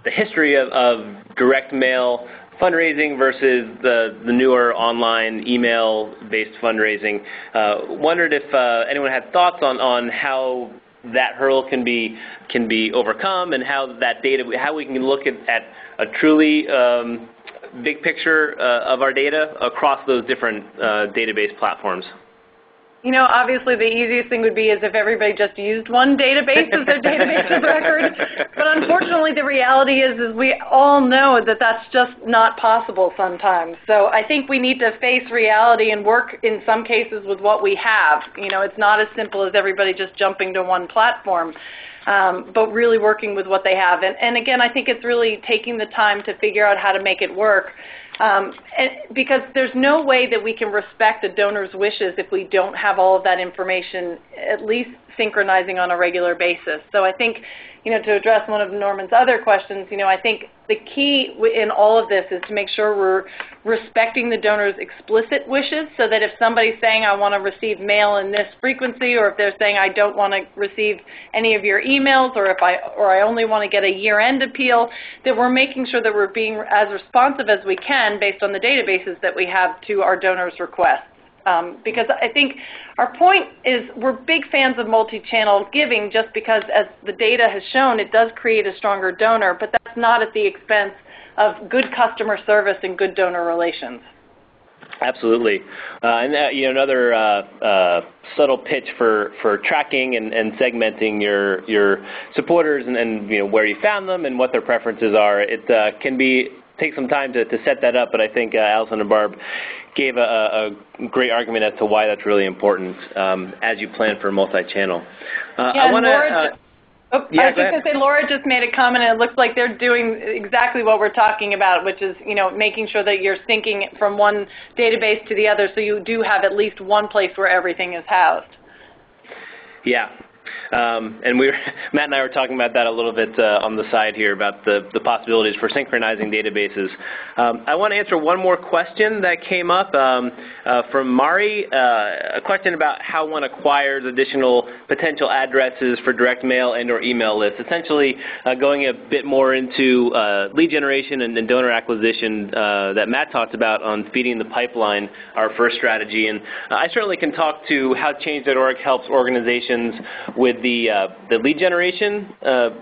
the history of direct mail fundraising versus the newer online email-based fundraising. Wondered if anyone had thoughts on how that hurdle can be overcome and how we can look at a truly big picture of our data across those different database platforms.
You know, obviously the easiest thing would be is if everybody just used one database as their database of record. But unfortunately the reality is we all know that that's just not possible sometimes. So I think we need to face reality and work in some cases with what we have. You know, it's not as simple as everybody just jumping to one platform. But really working with what they have. And again, I think it's really taking the time to figure out how to make it work. Because there's no way that we can respect a donor's wishes if we don't have all of that information at least synchronizing on a regular basis. So I think, you know, to address one of Norman's other questions, you know, I think the key in all of this is to make sure we're respecting the donor's explicit wishes, so that if somebody's saying, I want to receive mail in this frequency, or if they're saying, I don't want to receive any of your emails, or I only want to get a year-end appeal, that we're making sure that we're being as responsive as we can based on the databases that we have to our donors' requests. Because I think our point is we're big fans of multi-channel giving, just because, as the data has shown, it does create a stronger donor, but that's not at the expense of good customer service and good donor relations.
Absolutely. And another subtle pitch for tracking and segmenting your supporters and where you found them and what their preferences are. It can take some time to set that up, but I think Allison and Barb gave a great argument as to why that's really important as you plan for multi-channel. I want to...
I was just going to say, Laura just made a comment, and it looks like they're doing exactly what we're talking about, which is, making sure that you're syncing from one database to the other, so you do have at least one place where everything is housed.
Yeah. And Matt and I were talking about that a little bit on the side here about the possibilities for synchronizing databases. I want to answer one more question that came up from Mari, a question about how one acquires additional potential addresses for direct mail and or email lists, essentially going a bit more into lead generation and donor acquisition that Matt talked about on feeding the pipeline, our first strategy. And I certainly can talk to how Change.org helps organizations with the lead generation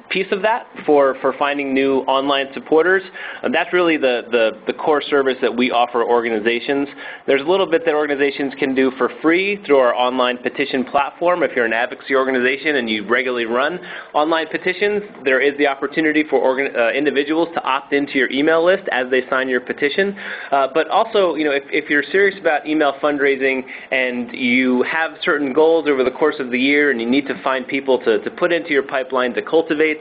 piece of that for finding new online supporters. That's really the core service that we offer organizations. There's a little bit that organizations can do for free through our online petition platform. If you're an advocacy organization and you regularly run online petitions, there is the opportunity for individuals to opt into your email list as they sign your petition. But also, if you're serious about email fundraising and you have certain goals over the course of the year and you need to find people to put into your pipeline to cultivate,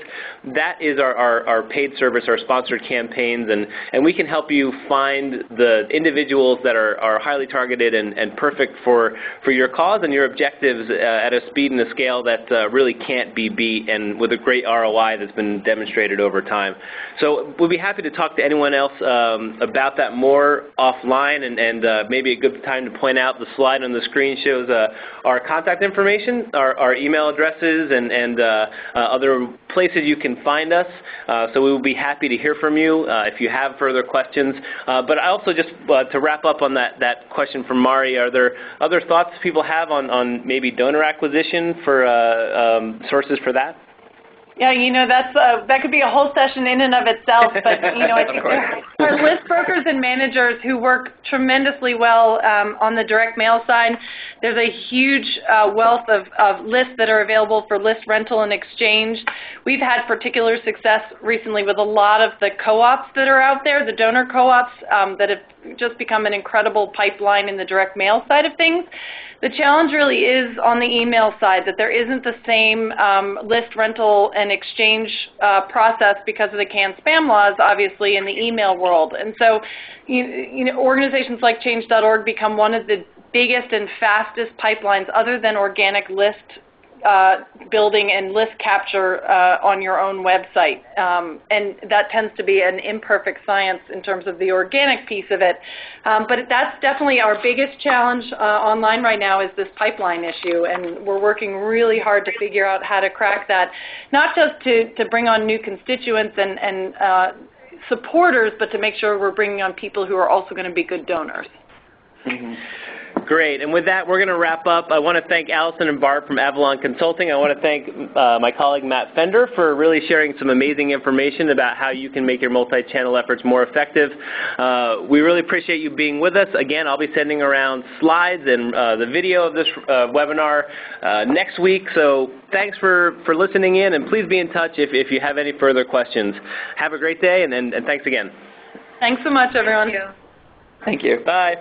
that is our paid service, our sponsored campaigns, and we can help you find the individuals that are highly targeted and perfect for your cause and your objectives at a speed and a scale that really can't be beat, and with a great ROI that's been demonstrated over time. So we'll be happy to talk to anyone else about that more offline, and maybe a good time to point out the slide on the screen shows our contact information, our email addresses, and other places you can find us. So we will be happy to hear from you if you have further questions. But I also just, to wrap up on that question from Mari, are there other thoughts people have on maybe donor acquisition for sources for that?
Yeah, that could be a whole session in and of itself, but, I think there are list brokers and managers who work tremendously well on the direct mail side. There's a huge wealth of lists that are available for list rental and exchange. We've had particular success recently with a lot of the co-ops that are out there, the donor co-ops that have just become an incredible pipeline in the direct mail side of things. The challenge really is on the email side, that there isn't the same list rental and exchange process because of the canned spam laws, obviously, in the email world. And so, organizations like Change.org become one of the biggest and fastest pipelines, other than organic list building and list capture on your own website. And that tends to be an imperfect science in terms of the organic piece of it. But that's definitely our biggest challenge online right now, is this pipeline issue. And we're working really hard to figure out how to crack that, not just to bring on new constituents and supporters, but to make sure we're bringing on people who are also going to be good donors.
Mm-hmm. Great. And with that, we're going to wrap up. I want to thank Allison and Barb from Avalon Consulting. I want to thank my colleague Matt Fender for really sharing some amazing information about how you can make your multi-channel efforts more effective. We really appreciate you being with us. Again, I'll be sending around slides and the video of this webinar next week. So thanks for listening in, and please be in touch if you have any further questions. Have a great day, and thanks again.
Thanks so much, everyone.
Thank you.
Bye.